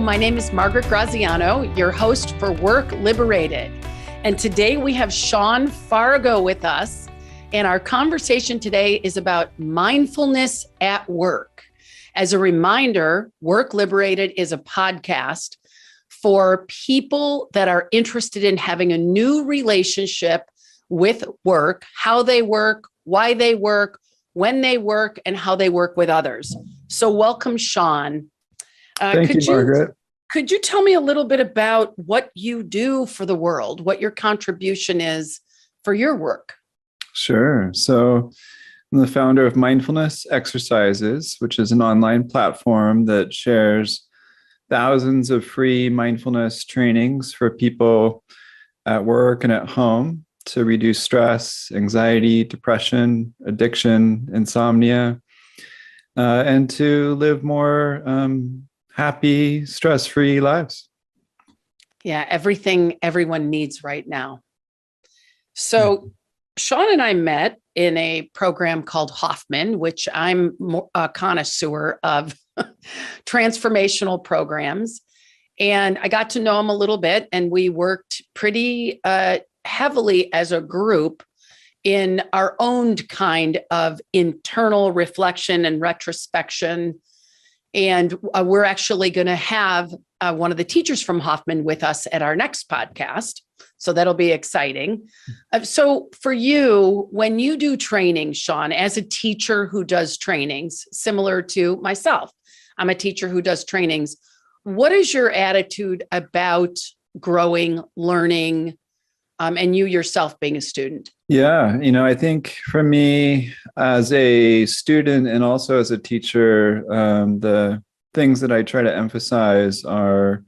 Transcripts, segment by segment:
my name is Margaret Graziano, your host for Work Liberated. And today we have Sean Fargo with us. And our conversation today is about mindfulness at work. As a reminder, Work Liberated is a podcast for people that are interested in having a new relationship with work, how they work, why they work, when they work, and how they work with others. So welcome, Sean. Thank you, Margaret. Could you tell me a little bit about what you do for the world, what your contribution is for your work? Sure. So I'm the founder of Mindfulness Exercises, which is an online platform that shares thousands of free mindfulness trainings for people at work and at home to reduce stress, anxiety, depression, addiction, insomnia, and to live more happy, stress-free lives. Yeah, everything everyone needs right now. So Sean and I met in a program called Hoffman, which I'm a connoisseur of transformational programs. And I got to know him a little bit, and we worked pretty heavily as a group in our own kind of internal reflection and retrospection. And we're actually going to have one of the teachers from Hoffman with us at our next podcast. So that'll be exciting. So for you, when you do training, Sean, as a teacher who does trainings, similar to myself, I'm a teacher who does trainings. What is your attitude about growing, learning, and you yourself being a student? Yeah, I think for me as a student and also as a teacher, the things that I try to emphasize are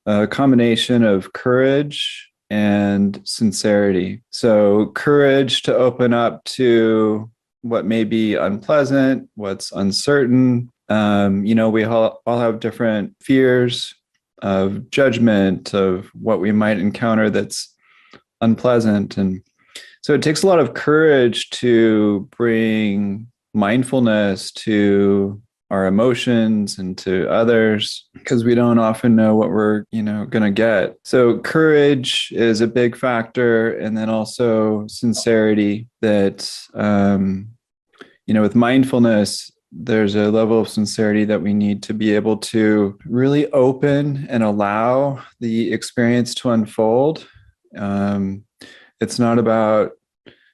a combination of courage and sincerity. So courage to open up to what may be unpleasant, what's uncertain. We all have different fears of judgment, of what we might encounter that's unpleasant. And so it takes a lot of courage to bring mindfulness to our emotions and to others, because we don't often know what we're, going to get. So courage is a big factor. And then also sincerity that, with mindfulness, there's a level of sincerity that we need to be able to really open and allow the experience to unfold. It's not about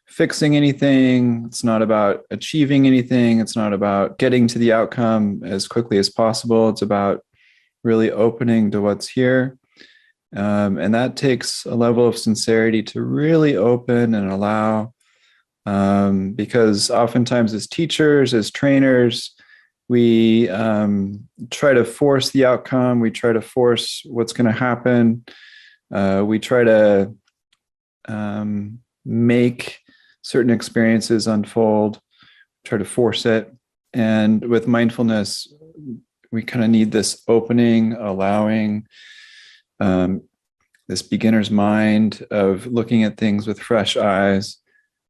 fixing anything. It's not about achieving anything. It's not about getting to the outcome as quickly as possible. It's about really opening to what's here. And that takes a level of sincerity to really open and allow, because oftentimes as teachers, as trainers, we try to force the outcome. We try to force what's going to happen. We try to make certain experiences unfold, try to force it. And with mindfulness, we kind of need this opening, allowing, this beginner's mind of looking at things with fresh eyes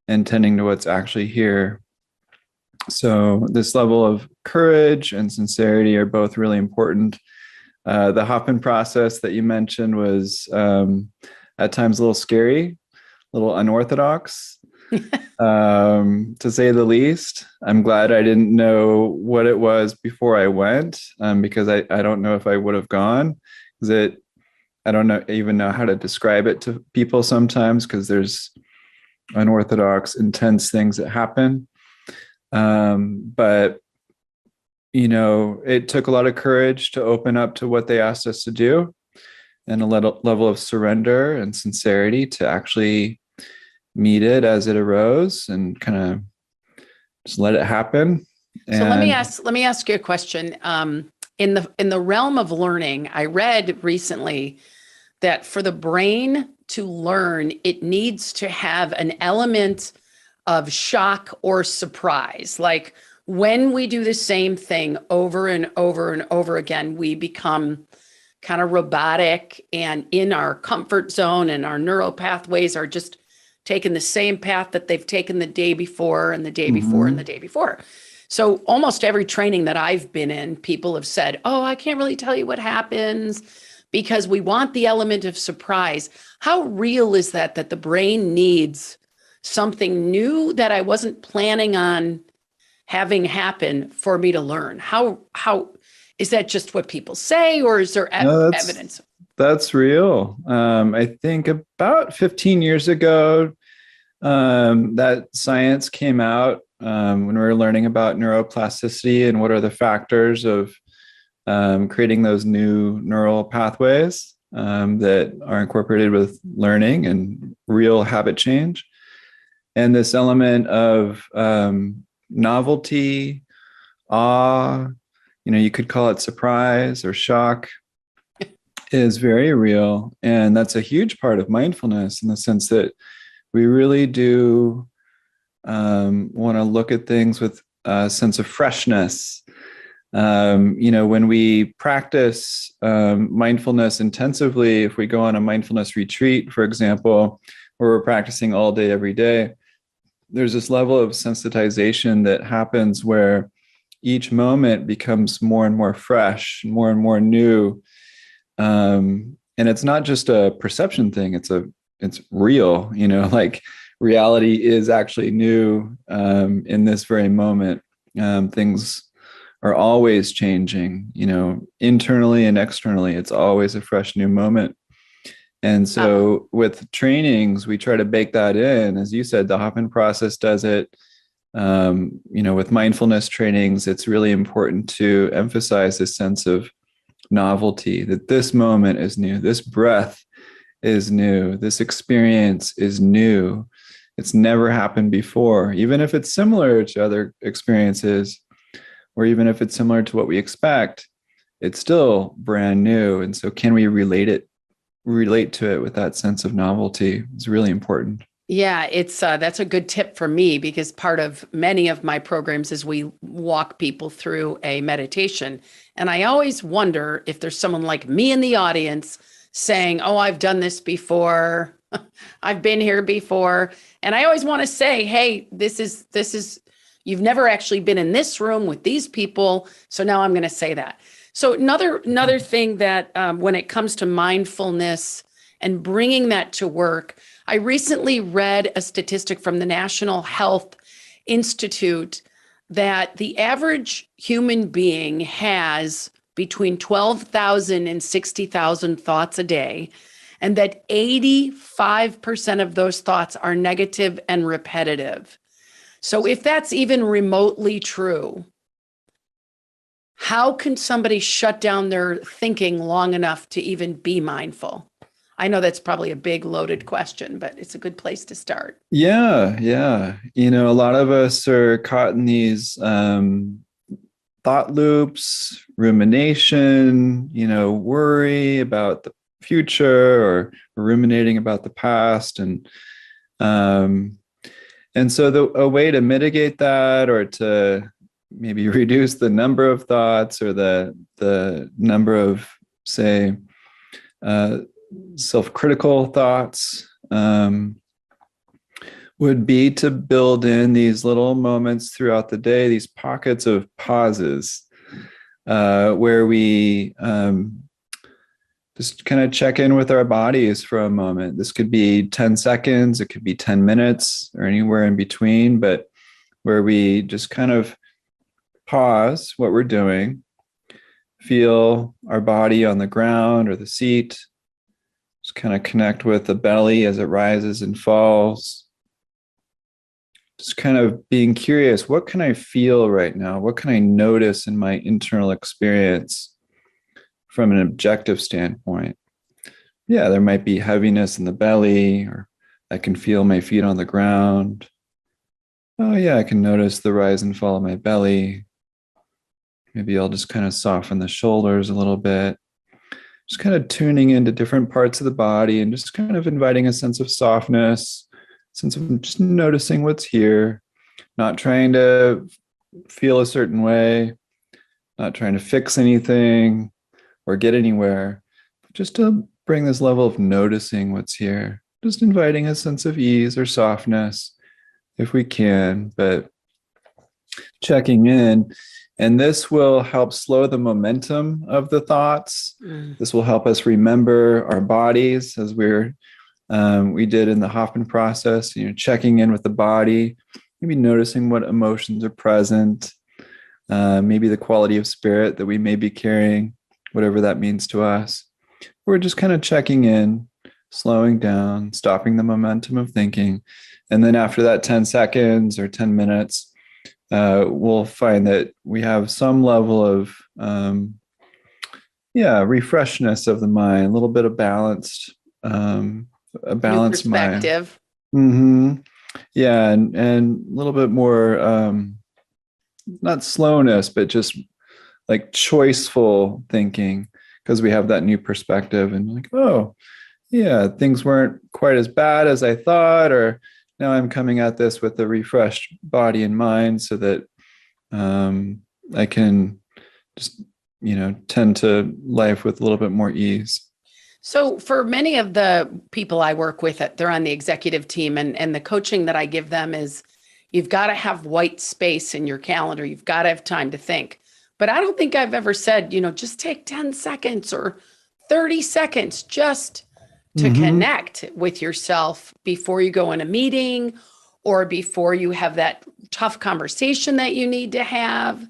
and tending to what's actually here. So this level of courage and sincerity are both really important. The Hoffman process that you mentioned was at times a little scary, a little unorthodox, to say the least. I'm glad I didn't know what it was before I went, because I don't know if I would have gone. I don't even know how to describe it to people sometimes, because there's unorthodox, intense things that happen. But it took a lot of courage to open up to what they asked us to do, and a level of surrender and sincerity to actually meet it as it arose and kind of just let it happen. So let me ask you a question. In the realm of learning, I read recently that for the brain to learn, it needs to have an element of shock or surprise. Like when we do the same thing over and over and over again, we become kind of robotic and in our comfort zone, and our neural pathways are just taking the same path that they've taken the day before and the day before and the day before. So almost every training that I've been in, people have said, oh, I can't really tell you what happens because we want the element of surprise. How real is that the brain needs something new that I wasn't planning on having happen for me to learn? How is that just what people say, or is there No, evidence? that's real. I think about 15 years ago, that science came out when we were learning about neuroplasticity and what are the factors of creating those new neural pathways that are incorporated with learning and real habit change. And this element of novelty, awe, you could call it surprise or shock, is very real. And that's a huge part of mindfulness in the sense that we really do want to look at things with a sense of freshness. When we practice mindfulness intensively, if we go on a mindfulness retreat, for example, where we're practicing all day, every day, there's this level of sensitization that happens where each moment becomes more and more fresh, more and more new. And it's not just a perception thing, it's real, like reality is actually new in this very moment. Things are always changing, internally and externally. It's always a fresh new moment. And so with trainings, we try to bake that in. As you said, the Hoffman process does it. With mindfulness trainings, it's really important to emphasize this sense of novelty, that this moment is new, this breath is new, this experience is new. It's never happened before, even if it's similar to other experiences, or even if it's similar to what we expect, it's still brand new. And so can we relate to it with that sense of novelty? It's really important. Yeah, it's that's a good tip for me because part of many of my programs is we walk people through a meditation. And I always wonder if there's someone like me in the audience saying, "Oh, I've done this before. I've been here before." And I always want to say, "Hey, this is you've never actually been in this room with these people." So now I'm going to say that. So another thing that when it comes to mindfulness and bringing that to work, I recently read a statistic from the National Health Institute that the average human being has between 12,000 and 60,000 thoughts a day, and that 85% of those thoughts are negative and repetitive. So if that's even remotely true, how can somebody shut down their thinking long enough to even be mindful? I know that's probably a big loaded question, but it's a good place to start. Yeah. A lot of us are caught in these thought loops, rumination, worry about the future or ruminating about the past. And so a way to mitigate that, or to maybe reduce the number of thoughts or the number of, say, self-critical thoughts, would be to build in these little moments throughout the day, these pockets of pauses, where we just kind of check in with our bodies for a moment. This could be 10 seconds, it could be 10 minutes, or anywhere in between, but where we just kind of pause what we're doing, feel our body on the ground or the seat, just kind of connect with the belly as it rises and falls. Just kind of being curious, what can I feel right now? What can I notice in my internal experience from an objective standpoint? Yeah, there might be heaviness in the belly, or I can feel my feet on the ground. Oh yeah, I can notice the rise and fall of my belly. Maybe I'll just kind of soften the shoulders a little bit. Just kind of tuning into different parts of the body and just kind of inviting a sense of softness, sense of just noticing what's here, not trying to feel a certain way, not trying to fix anything or get anywhere, but just to bring this level of noticing what's here, just inviting a sense of ease or softness if we can. But checking in. And this will help slow the momentum of the thoughts. This will help us remember our bodies as we did in the Hoffman process, checking in with the body, maybe noticing what emotions are present, maybe the quality of spirit that we may be carrying, whatever that means to us. We're just kind of checking in, slowing down, stopping the momentum of thinking. And then after that 10 seconds or 10 minutes, we'll find that we have some level of, refreshness of the mind, a little bit of a balanced perspective. Mind. Yeah. And a little bit more, not slowness, but just like choiceful thinking, because we have that new perspective and like, oh, yeah, things weren't quite as bad as I thought, or now I'm coming at this with a refreshed body and mind so that I can just, tend to life with a little bit more ease. So for many of the people I work with, they're on the executive team, and the coaching that I give them is you've got to have white space in your calendar. You've got to have time to think. But I don't think I've ever said, just take 10 seconds or 30 seconds just to connect with yourself before you go in a meeting or before you have that tough conversation that you need to have.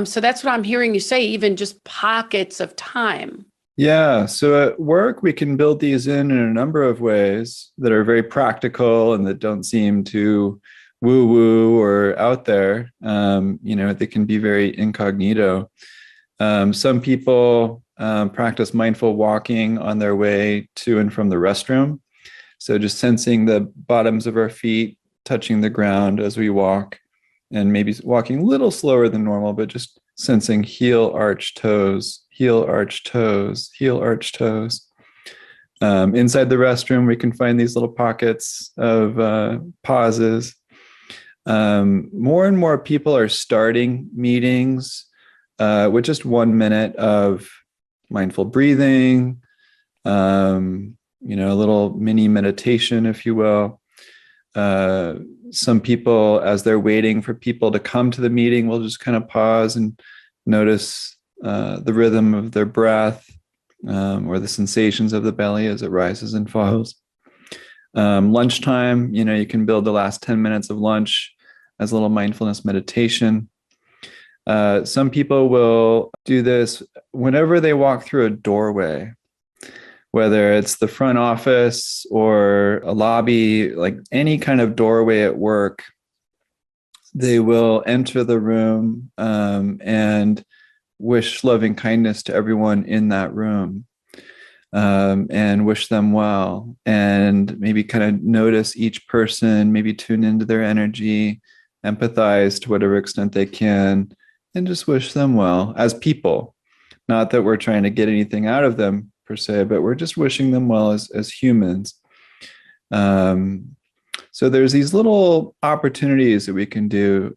So that's what I'm hearing you say, even just pockets of time. Yeah. So at work, we can build these in a number of ways that are very practical and that don't seem too woo-woo or out there. They can be very incognito. Some people practice mindful walking on their way to and from the restroom. So just sensing the bottoms of our feet touching the ground as we walk, and maybe walking a little slower than normal, but just sensing heel, arch, toes, heel, arch, toes, heel, arch, toes. Inside the restroom, we can find these little pockets of pauses. More and more people are starting meetings with just 1 minute of mindful breathing, a little mini meditation, if you will. Some people, as they're waiting for people to come to the meeting, will just kind of pause and notice the rhythm of their breath or the sensations of the belly as it rises and falls. Lunchtime, you can build the last 10 minutes of lunch as a little mindfulness meditation. Some people will do this whenever they walk through a doorway, whether it's the front office or a lobby, like any kind of doorway at work. They will enter the room and wish loving kindness to everyone in that room, and wish them well, and maybe kind of notice each person, maybe tune into their energy, empathize to whatever extent they can, and just wish them well as people. Not that we're trying to get anything out of them per se, but we're just wishing them well as humans. So there's these little opportunities that we can do.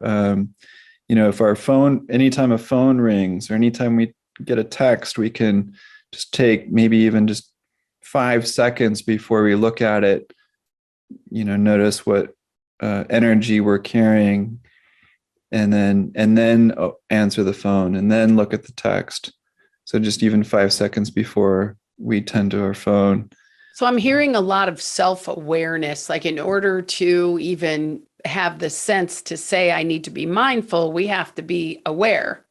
If our phone, anytime a phone rings or anytime we get a text, we can just take maybe even just 5 seconds before we look at it, notice what energy we're carrying, and then answer the phone, and then look at the text. So just even 5 seconds before we tend to our phone. So I'm hearing a lot of self-awareness, like in order to even have the sense to say, I need to be mindful, we have to be aware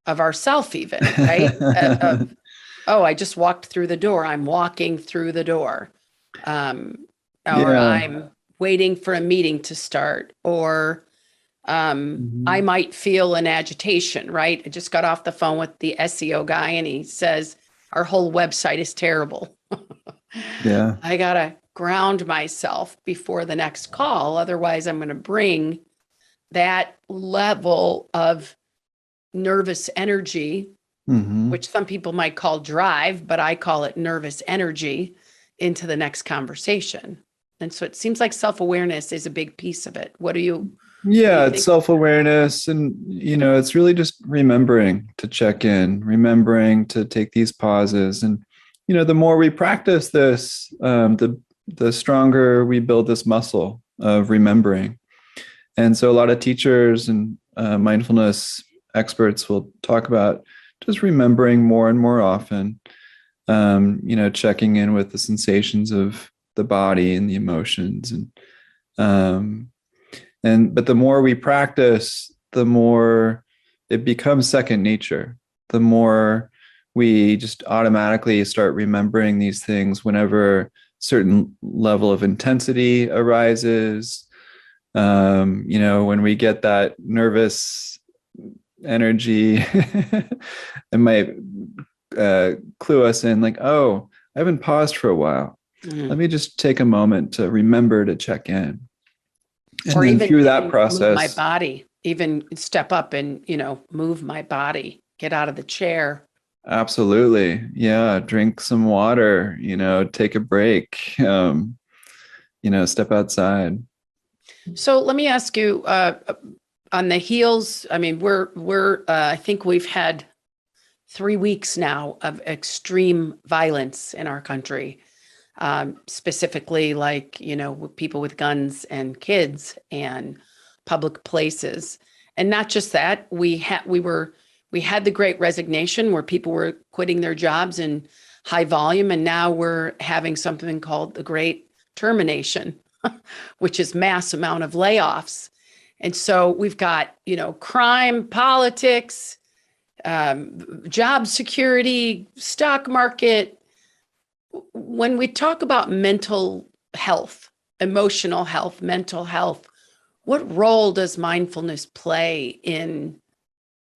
of ourselves even, right? I just walked through the door. I'm walking through the door. Or I'm waiting for a meeting to start, or I might feel an agitation, right? I just got off the phone with the SEO guy and he says, our whole website is terrible. Yeah. I got to ground myself before the next call. Otherwise, I'm going to bring that level of nervous energy, which some people might call drive, but I call it nervous energy, into the next conversation. And so it seems like self-awareness is a big piece of it. What do you? Yeah, it's self-awareness, and it's really just remembering to check in, remembering to take these pauses, and the more we practice this, the stronger we build this muscle of remembering. And so a lot of teachers and mindfulness experts will talk about just remembering more and more often, checking in with the sensations of the body and the emotions. But the more we practice, the more it becomes second nature, the more we just automatically start remembering these things whenever certain level of intensity arises. When we get that nervous energy, it might clue us in like, oh, I haven't paused for a while. Let me just take a moment to remember to check in. And or then even through that process, move my body, even step up and, move my body, get out of the chair. absolutely. Yeah. Drink some water, take a break, step outside. So let me ask you, on the heels, I mean, I think we've had 3 weeks now of extreme violence in our country, specifically like, with people with guns and kids and public places. And not just that, we had the Great Resignation where people were quitting their jobs in high volume. And now we're having something called the Great Termination, which is mass amount of layoffs. And so we've got, crime, politics, job security, stock market. When we talk about mental health, emotional health, mental health, what role does mindfulness play in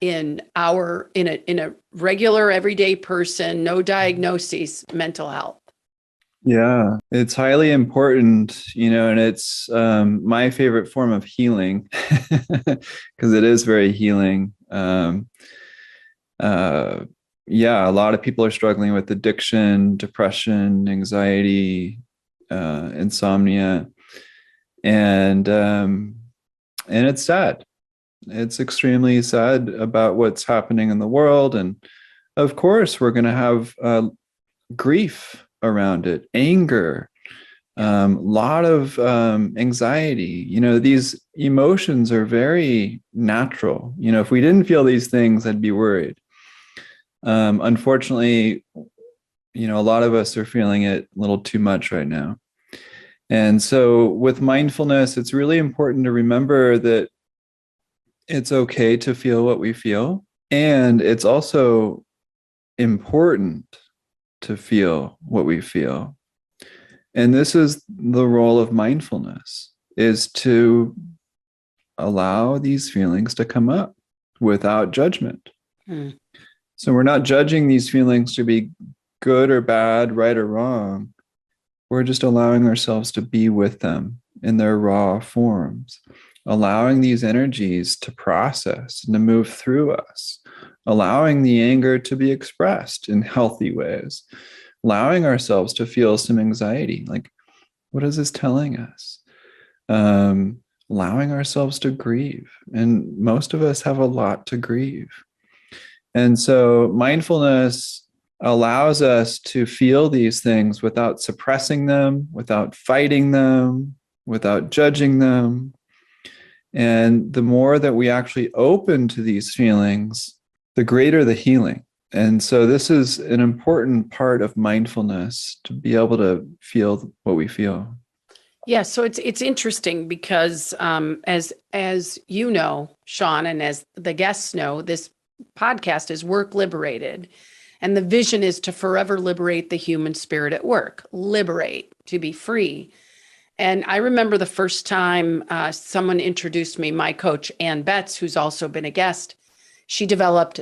a regular everyday person, no diagnoses, mental health? Yeah, it's highly important, and it's my favorite form of healing because it is very healing. Yeah, a lot of people are struggling with addiction, depression, anxiety, insomnia, and it's sad. It's extremely sad about what's happening in the world, and of course, we're going to have grief around it, anger, lot of anxiety. These emotions are very natural. If we didn't feel these things, I'd be worried. Unfortunately, a lot of us are feeling it a little too much right now. And so with mindfulness, it's really important to remember that it's okay to feel what we feel. And it's also important to feel what we feel. And this is the role of mindfulness, is to allow these feelings to come up without judgment. So we're not judging these feelings to be good or bad, right or wrong. We're just allowing ourselves to be with them in their raw forms, allowing these energies to process and to move through us, allowing the anger to be expressed in healthy ways, allowing ourselves to feel some anxiety. Like, what is this telling us? Allowing ourselves to grieve. And most of us have a lot to grieve. And so mindfulness allows us to feel these things without suppressing them, without fighting them, without judging them. And the more that we actually open to these feelings, the greater the healing. And so this is an important part of mindfulness, to be able to feel what we feel. Yeah, so it's interesting because as you know, Sean, and as the guests know, this podcast is Work Liberated. And the vision is to forever liberate the human spirit at work, liberate, to be free. And I remember the first time someone introduced me, my coach, Ann Betts, who's also been a guest. She developed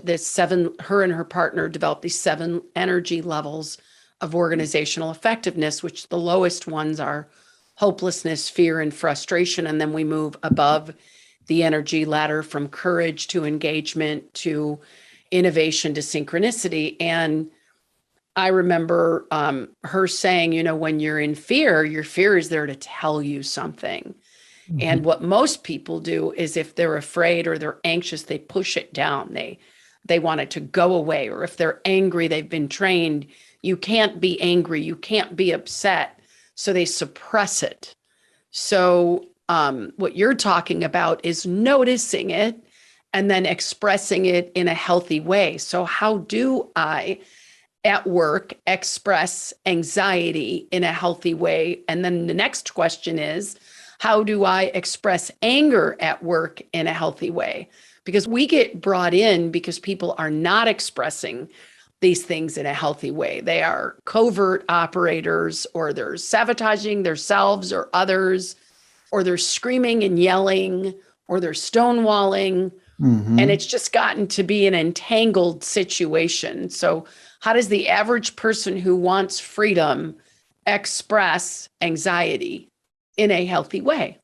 her and her partner developed these 7 energy levels of organizational effectiveness, which the lowest ones are hopelessness, fear, and frustration. And then we move above the energy ladder from courage to engagement to innovation to synchronicity. And I remember her saying, when you're in fear, your fear is there to tell you something. Mm-hmm. And what most people do is if they're afraid or they're anxious, they push it down. They want it to go away. Or if they're angry, they've been trained, you can't be angry, you can't be upset. So they suppress it. So what you're talking about is noticing it and then expressing it in a healthy way. So how do I at work express anxiety in a healthy way? And then the next question is, how do I express anger at work in a healthy way? Because we get brought in because people are not expressing these things in a healthy way. They are covert operators, or they're sabotaging themselves or others, or they're screaming and yelling, or they're stonewalling. And it's just gotten to be an entangled situation. So how does the average person who wants freedom express anxiety in a healthy way?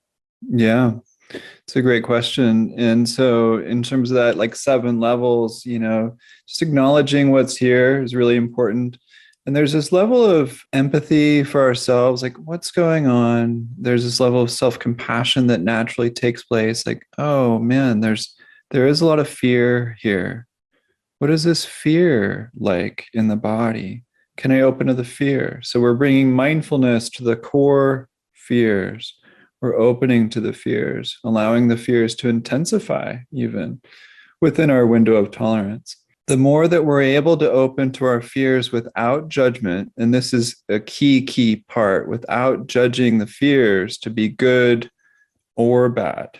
Yeah, it's a great question. And so in terms of that, like 7 levels, just acknowledging what's here is really important. And there's this level of empathy for ourselves, like what's going on? There's this level of self-compassion that naturally takes place. Like, oh man, there is a lot of fear here. What is this fear like in the body? Can I open to the fear? So we're bringing mindfulness to the core fears. We're opening to the fears, allowing the fears to intensify even within our window of tolerance. The more that we're able to open to our fears without judgment, and this is a key part, without judging the fears to be good or bad,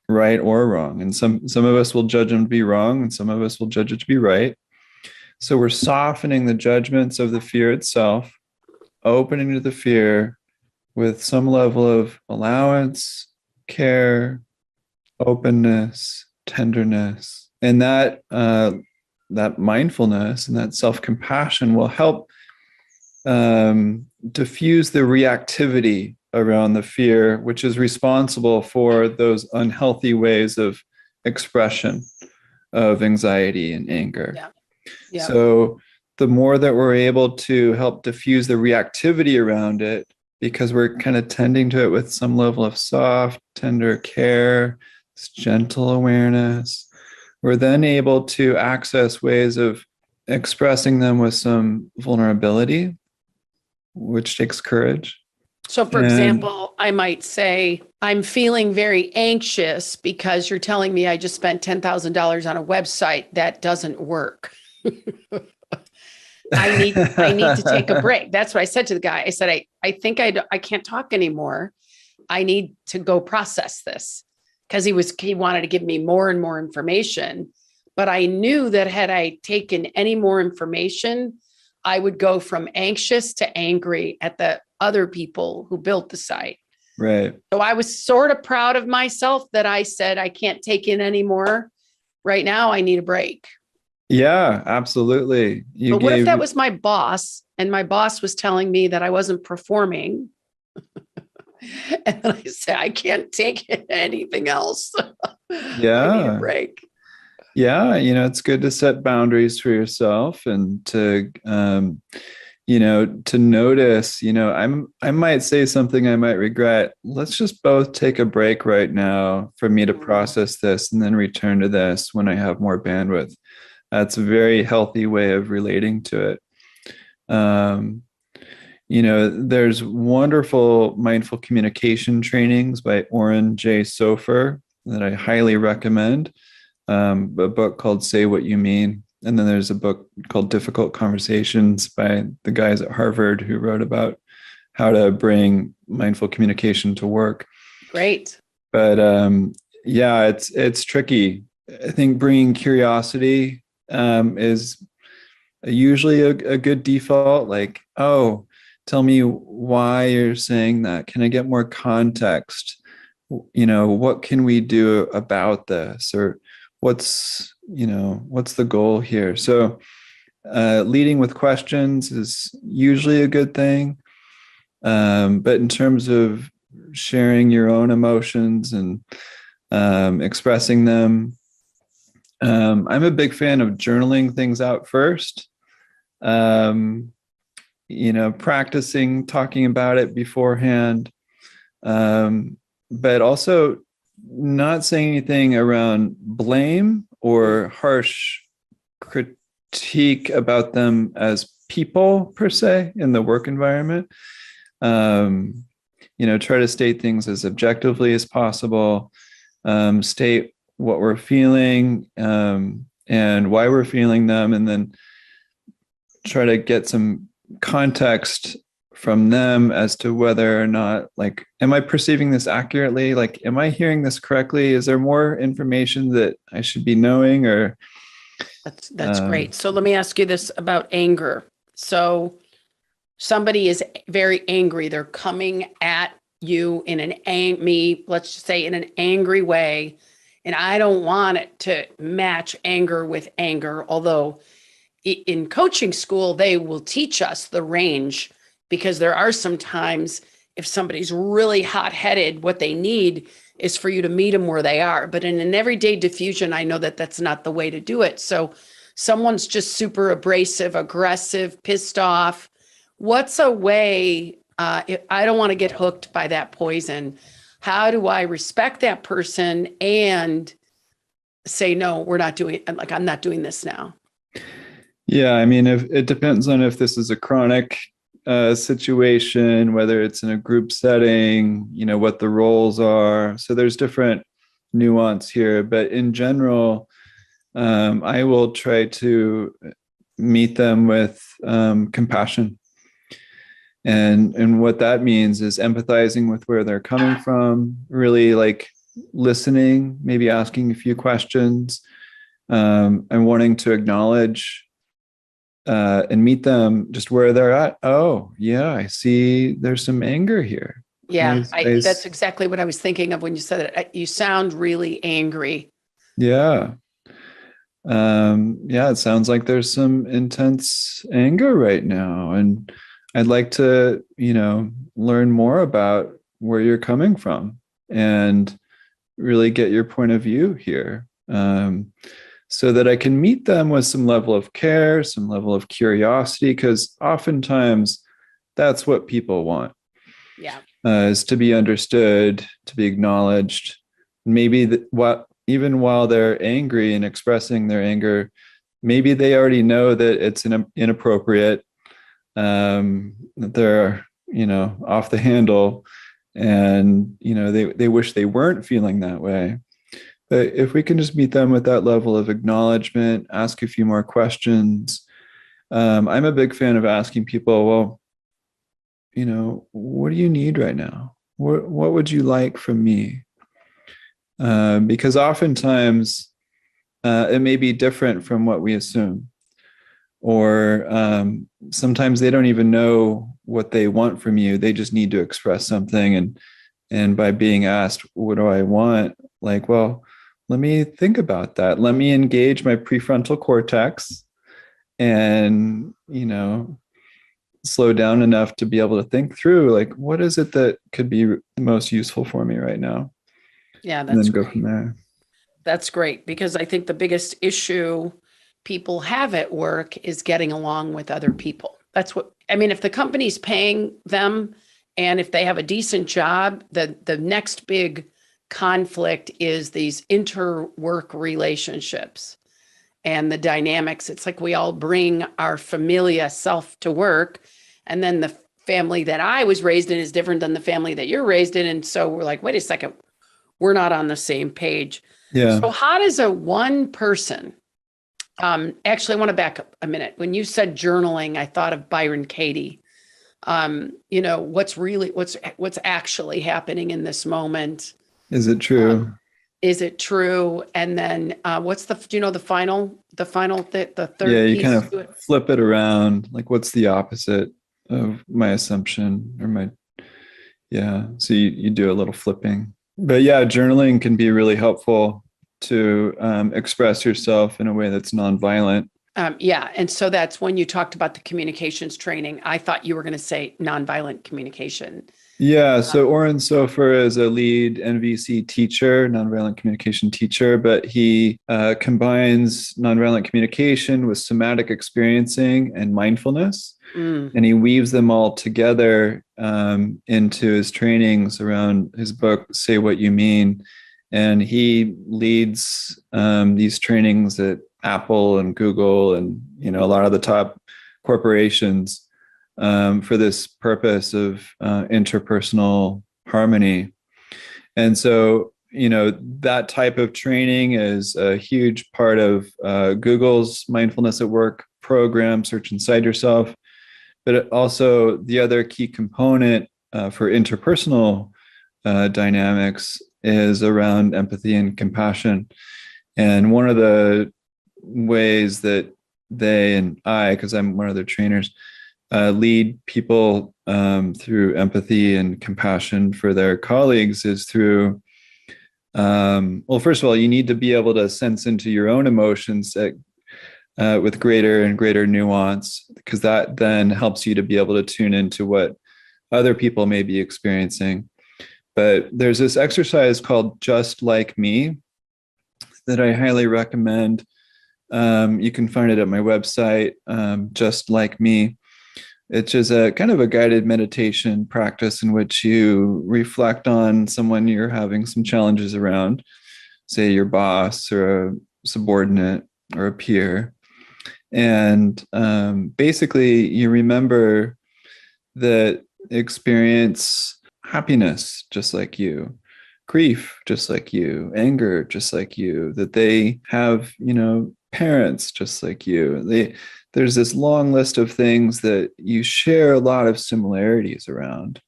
right or wrong. And some of us will judge them to be wrong, and some of us will judge it to be right. So we're softening the judgments of the fear itself, opening to the fear with some level of allowance, care, openness, tenderness. And that mindfulness and that self-compassion will help diffuse the reactivity around the fear, which is responsible for those unhealthy ways of expression of anxiety and anger. Yeah. Yeah. So the more that we're able to help diffuse the reactivity around it, because we're kind of tending to it with some level of soft, tender care, gentle awareness, we're then able to access ways of expressing them with some vulnerability, which takes courage. So, for example, I might say, I'm feeling very anxious because you're telling me I just spent $10,000 on a website that doesn't work. I need to take a break. That's what I said to the guy. I said, I think I can't talk anymore. I need to go process this, because he wanted to give me more and more information. But I knew that had I taken any more information, I would go from anxious to angry at the other people who built the site. Right. So I was sort of proud of myself that I said, I can't take in anymore. Right now, I need a break. Yeah, absolutely. But what if that was my boss, and my boss was telling me that I wasn't performing? And then I said, I can't take anything else. Yeah. I need a break. Yeah. It's good to set boundaries for yourself and to, to notice, I might say something I might regret. Let's just both take a break right now for me to process this and then return to this when I have more bandwidth. That's a very healthy way of relating to it. There's wonderful mindful communication trainings by Oren J. Sofer that I highly recommend. A book called Say What You Mean. And then there's a book called Difficult Conversations by the guys at Harvard who wrote about how to bring mindful communication to work. Great. But yeah, it's tricky. I think bringing curiosity is usually a good default. Like, oh, tell me why you're saying that. Can I get more context? What can we do about this? Or what's the goal here? So leading with questions is usually a good thing. But in terms of sharing your own emotions and expressing them, I'm a big fan of journaling things out first. Practicing talking about it beforehand, but also not saying anything around blame or harsh critique about them as people per se in the work environment. Try to state things as objectively as possible. State what we're feeling, and why we're feeling them, and then try to get some context from them as to whether or not, like, am I perceiving this accurately? Like, am I hearing this correctly? Is there more information that I should be knowing? Or That's great. So let me ask you this about anger. So somebody is very angry. They're coming at you in let's just say in an angry way. And I don't want it to match anger with anger. Although in coaching school, they will teach us the range, because there are some times if somebody's really hot-headed, what they need is for you to meet them where they are. But in an everyday diffusion, I know that that's not the way to do it. So someone's just super abrasive, aggressive, pissed off. What's a way, if I don't want to get hooked by that poison, how do I respect that person and say, no, we're not doing it. Like, I'm not doing this now. Yeah, I mean, if it depends on if this is a chronic situation, whether it's in a group setting, what the roles are. So there's different nuance here, but in general, I will try to meet them with compassion. And what that means is empathizing with where they're coming from, really like listening, maybe asking a few questions, and wanting to acknowledge and meet them just where they're at. Oh, yeah, I see there's some anger here. Yeah, that's exactly what I was thinking of when you said it. You sound really angry. Yeah. Yeah, it sounds like there's some intense anger right now. And I'd like to, learn more about where you're coming from and really get your point of view here. So that I can meet them with some level of care, some level of curiosity, because oftentimes that's what people want. Yeah. Is to be understood, to be acknowledged. Maybe even while they're angry and expressing their anger, maybe they already know that it's inappropriate, that they're, off the handle, and, they wish they weren't feeling that way. But if we can just meet them with that level of acknowledgement, ask a few more questions. I'm a big fan of asking people, well, what do you need right now? What would you like from me? Because oftentimes it may be different from what we assume. Or sometimes they don't even know what they want from you. They just need to express something. And by being asked, what do I want? Like, well, let me think about that. Let me engage my prefrontal cortex and, slow down enough to be able to think through, like, what is it that could be most useful for me right now? Yeah, and then go from there. That's great, because I think the biggest issue people have at work is getting along with other people. That's what, I mean, if the company's paying them and if they have a decent job, the next big conflict is these inter-work relationships and the dynamics. It's like we all bring our familia self to work, and then the family that I was raised in is different than the family that you're raised in. And so we're like, wait a second, we're not on the same page. Yeah. So how does a one person, actually, I want to back up a minute. When you said journaling, I thought of Byron Katie. What's actually happening in this moment? Is it true? Is it true? And then what's the third Yeah, you piece kind of to it? flip it around. Like, what's the opposite of my assumption or my, yeah. So you do a little flipping. But yeah, journaling can be really helpful to express yourself in a way that's nonviolent. Yeah. And so that's when you talked about the communications training. I thought you were going to say nonviolent communication. Yeah. So Oren Sofer is a lead NVC teacher, nonviolent communication teacher, but he combines nonviolent communication with somatic experiencing and mindfulness. And he weaves them all together into his trainings around his book, Say What You Mean. And he leads these trainings at Apple and Google and, a lot of the top corporations for this purpose of interpersonal harmony. And so that type of training is a huge part of Google's Mindfulness at Work program, Search Inside Yourself. But also the other key component for interpersonal dynamics is around empathy and compassion. And one of the ways that they and I, because I'm one of their trainers, lead people through empathy and compassion for their colleagues is through, well, first of all, you need to be able to sense into your own emotions with greater and greater nuance, because that then helps you to be able to tune into what other people may be experiencing. But there's this exercise called Just Like Me that I highly recommend. You can find it at my website, Just Like Me. It's just a kind of a guided meditation practice in which you reflect on someone you're having some challenges around, say your boss or a subordinate or a peer. And basically, you remember that experience happiness just like you, grief just like you, anger just like you, that they have, parents just like you. There's this long list of things that you share a lot of similarities around,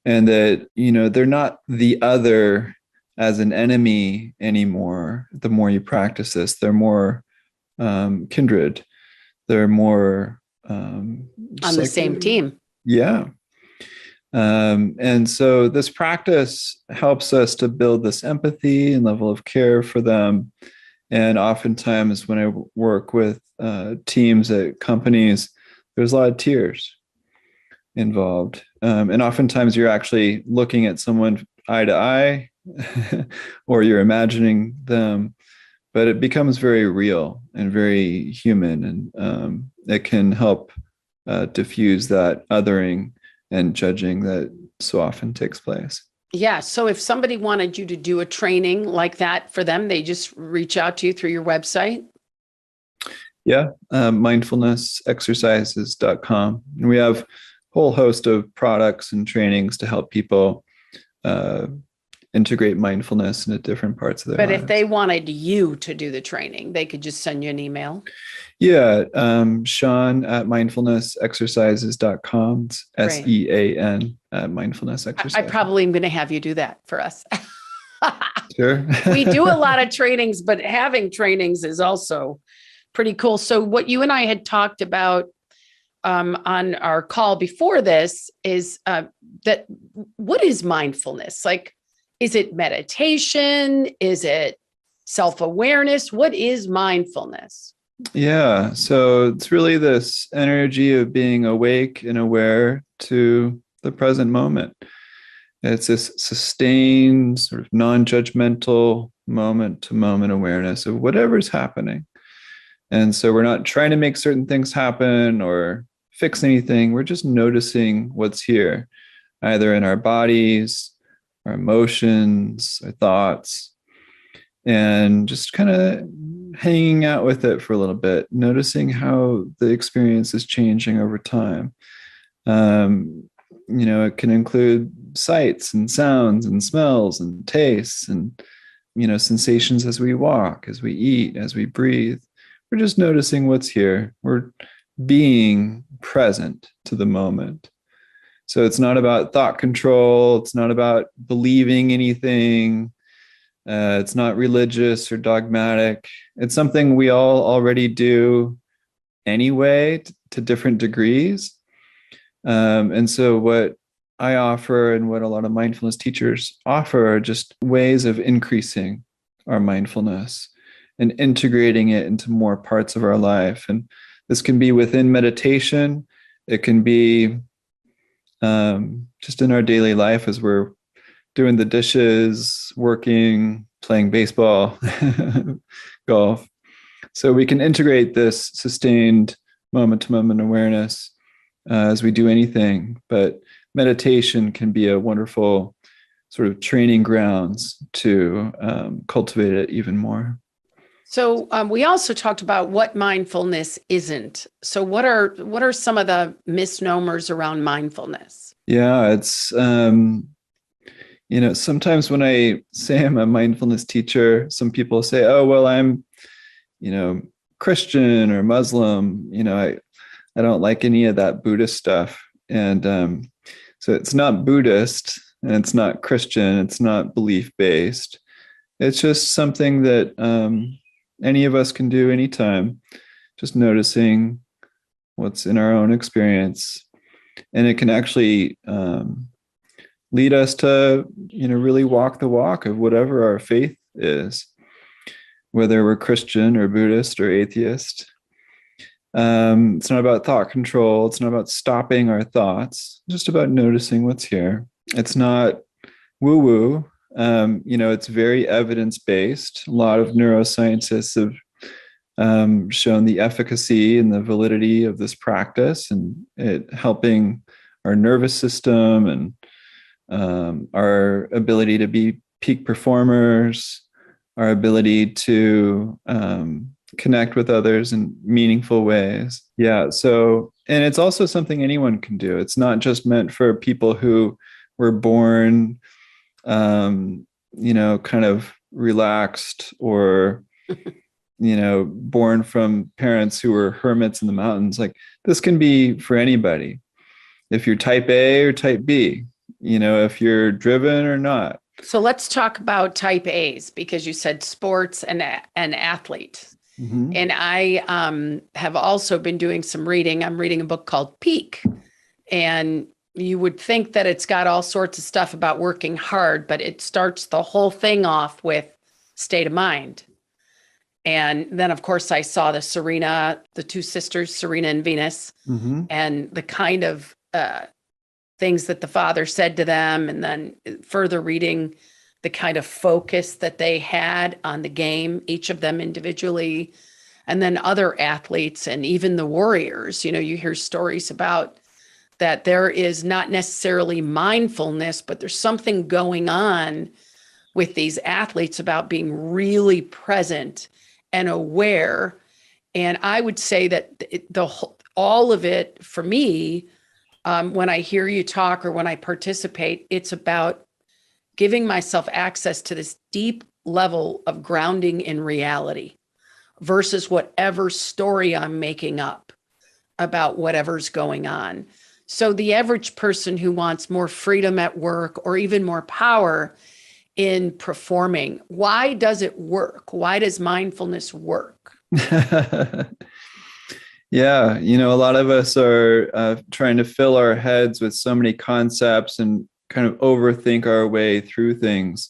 and that, they're not the other as an enemy anymore. The more you practice this, they're more kindred. They're more on the same team. Yeah. And so this practice helps us to build this empathy and level of care for them. And oftentimes when I work with teams at companies, there's a lot of tears involved. And oftentimes you're actually looking at someone eye to eye or you're imagining them, but it becomes very real and very human. And it can help diffuse that othering and judging that so often takes place. Yeah. So if somebody wanted you to do a training like that for them, they just reach out to you through your website? Yeah. Mindfulnessexercises.com. And we have a whole host of products and trainings to help people integrate mindfulness into different parts of their lives. But if they wanted you to do the training, they could just send you an email. Yeah. Sean at mindfulnessexercises.com. SEAN at mindfulness exercises. I probably am going to have you do that for us. Sure. We do a lot of trainings, but having trainings is also pretty cool. So what you and I had talked about on our call before this is that what is mindfulness? Like, is it meditation? Is it self-awareness? What is mindfulness? Yeah. So it's really this energy of being awake and aware to the present moment. It's this sustained, sort of non-judgmental moment to moment awareness of whatever's happening. And so we're not trying to make certain things happen or fix anything. We're just noticing what's here, either in our bodies, our emotions, our thoughts, and just kind of hanging out with it for a little bit, noticing how the experience is changing over time. It can include sights and sounds and smells and tastes and, sensations as we walk, as we eat, as we breathe. We're just noticing what's here. We're being present to the moment. So it's not about thought control. It's not about believing anything. It's not religious or dogmatic. It's something we all already do anyway to different degrees. And so what I offer and what a lot of mindfulness teachers offer are just ways of increasing our mindfulness and integrating it into more parts of our life. And this can be within meditation. It can be just in our daily life as we're doing the dishes, working, playing baseball, golf. So we can integrate this sustained moment-to-moment awareness as we do anything. But meditation can be a wonderful sort of training grounds to cultivate it even more. So we also talked about what mindfulness isn't. So what are some of the misnomers around mindfulness? Yeah, it's Sometimes when I say I'm a mindfulness teacher, some people say, oh, well, I'm, Christian or Muslim, I don't like any of that Buddhist stuff. And so it's not Buddhist and it's not Christian. It's not belief based. It's just something that any of us can do anytime, just noticing what's in our own experience. And it can actually lead us to, really walk the walk of whatever our faith is, whether we're Christian or Buddhist or atheist. It's not about thought control. It's not about stopping our thoughts, just about noticing what's here. It's not woo-woo. It's very evidence-based. A lot of neuroscientists have shown the efficacy and the validity of this practice and it helping our nervous system and our ability to be peak performers, our ability to connect with others in meaningful ways. Yeah. So, and it's also something anyone can do. It's not just meant for people who were born, kind of relaxed or, born from parents who were hermits in the mountains. Like this can be for anybody. If you're type A or type B, if you're driven or not. So let's talk about type A's because you said sports and athlete. Mm-hmm. And I have also been doing some reading. I'm reading a book called Peak. And you would think that it's got all sorts of stuff about working hard, but it starts the whole thing off with state of mind. And then, of course, I saw the two sisters, Serena and Venus, mm-hmm. and the kind of things that the father said to them, and then further reading the kind of focus that they had on the game, each of them individually, and then other athletes and even the warriors. You hear stories about that there is not necessarily mindfulness, but there's something going on with these athletes about being really present and aware. And I would say that all of it for me, when I hear you talk or when I participate, it's about giving myself access to this deep level of grounding in reality versus whatever story I'm making up about whatever's going on. So the average person who wants more freedom at work or even more power in performing, why does it work? Why does mindfulness work? Yeah, a lot of us are trying to fill our heads with so many concepts and kind of overthink our way through things,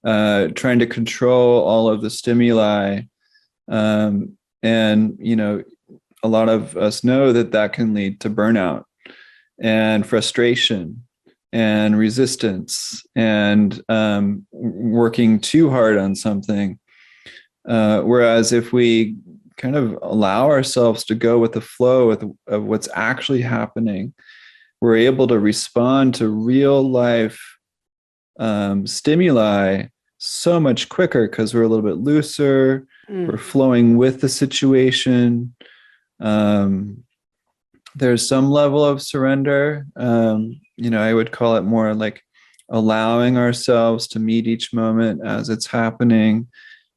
trying to control all of the stimuli. And, a lot of us know that can lead to burnout and frustration and resistance and working too hard on something. Whereas if we kind of allow ourselves to go with the flow of what's actually happening, we're able to respond to real life stimuli so much quicker because we're a little bit looser. We're flowing with the situation. There's some level of surrender. I would call it more like allowing ourselves to meet each moment as it's happening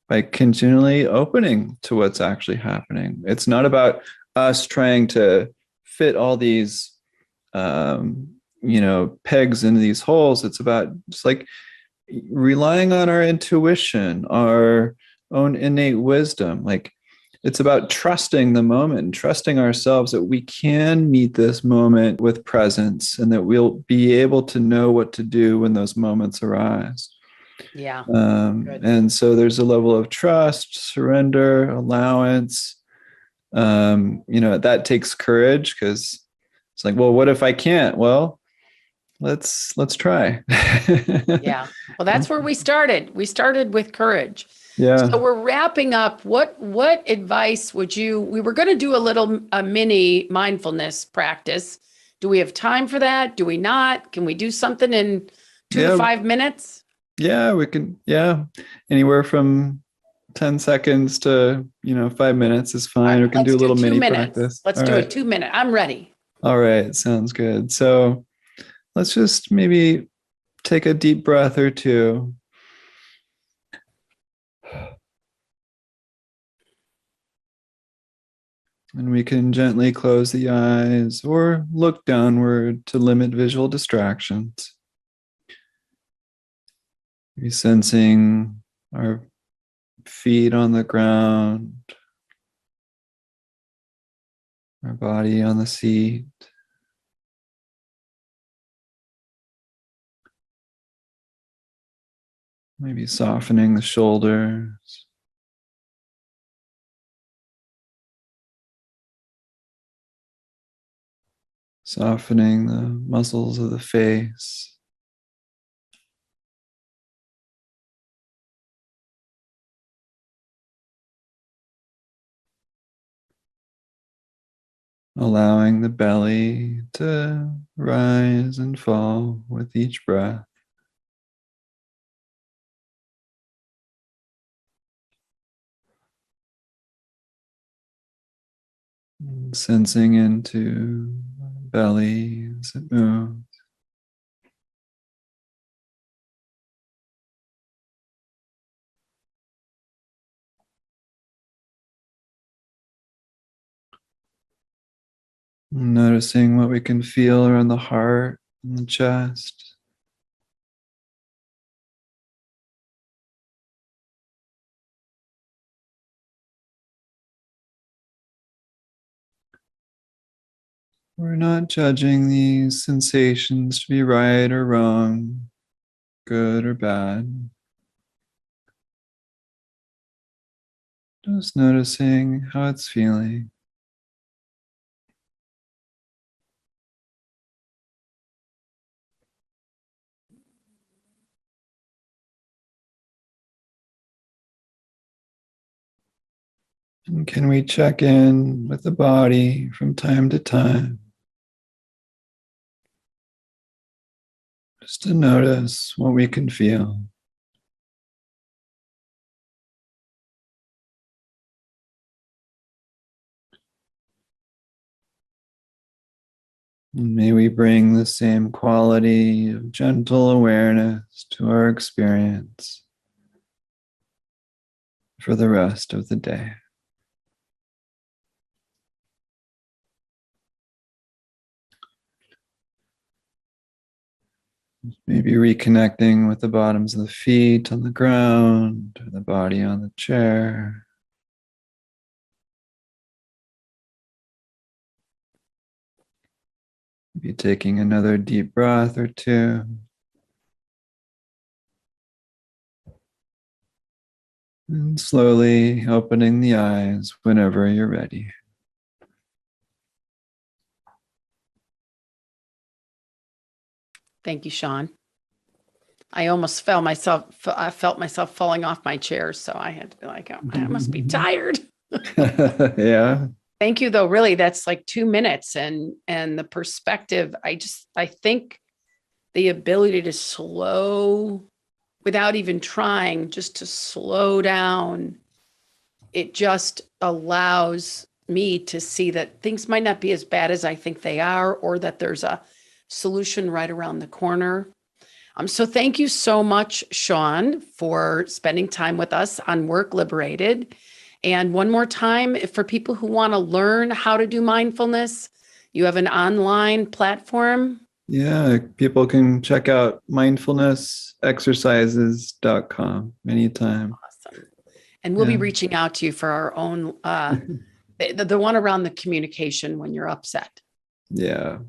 by continually opening to what's actually happening. It's not about us trying to fit all these, pegs into these holes. It's about just like relying on our intuition, our own innate wisdom. Like it's about trusting the moment and trusting ourselves that we can meet this moment with presence and that we'll be able to know what to do when those moments arise. Yeah. And so there's a level of trust, surrender, allowance. That takes courage because it's like, well, what if I can't? Well, let's try. Yeah. Well, that's where we started. We started with courage. Yeah. So we're wrapping up. What advice would we were going to do a mini mindfulness practice. Do we have time for that? Do we not? Can we do something in 2 to 5 minutes? Yeah, we can. Yeah. Anywhere from 10 seconds to, 5 minutes is fine. We can do a little mini practice. Let's do a 2 minute. I'm ready. All right. Sounds good. So let's just maybe take a deep breath or two. And we can gently close the eyes or look downward to limit visual distractions. Maybe sensing our feet on the ground, our body on the seat. Maybe softening the shoulders. Softening the muscles of the face. Allowing the belly to rise and fall with each breath. And sensing into the belly as it moves. Noticing what we can feel around the heart and the chest. We're not judging these sensations to be right or wrong, good or bad. Just noticing how it's feeling. And can we check in with the body from time to time? Just to notice what we can feel. And may we bring the same quality of gentle awareness to our experience for the rest of the day. Maybe reconnecting with the bottoms of the feet on the ground, or the body on the chair. Maybe taking another deep breath or two. And slowly opening the eyes whenever you're ready. Thank you, Sean. I almost felt myself falling off my chair. So I had to be like, oh, I must be tired. Yeah. Thank you, though. Really, that's like 2 minutes. And the perspective, I think the ability to slow without even trying, just to slow down, it just allows me to see that things might not be as bad as I think they are, or that there's a solution right around the corner. So thank you so much, Sean, for spending time with us on Work Liberated. And one more time, for people who want to learn how to do mindfulness, you have an online platform. Yeah, people can check out mindfulnessexercises.com anytime. Awesome. And we'll be reaching out to you for our own, the one around the communication when you're upset. Yeah.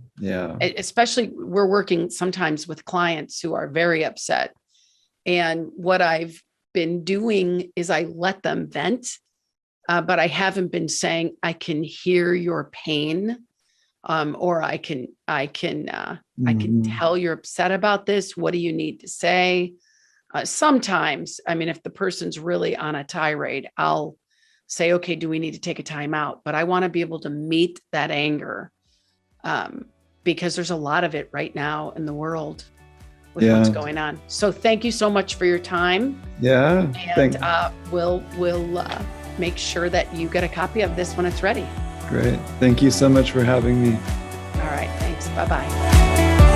Especially we're working sometimes with clients who are very upset. And what I've been doing is I let them vent, but I haven't been saying, I can hear your pain, or I can tell you're upset about this. What do you need to say? Sometimes, I mean, if the person's really on a tirade, I'll say, okay, do we need to take a time out? But I want to be able to meet that anger, because there's a lot of it right now in the world with what's going on. So thank you so much for your time. Yeah. And we'll make sure that you get a copy of this when it's ready. Great. Thank you so much for having me. All right. Thanks. Bye-bye.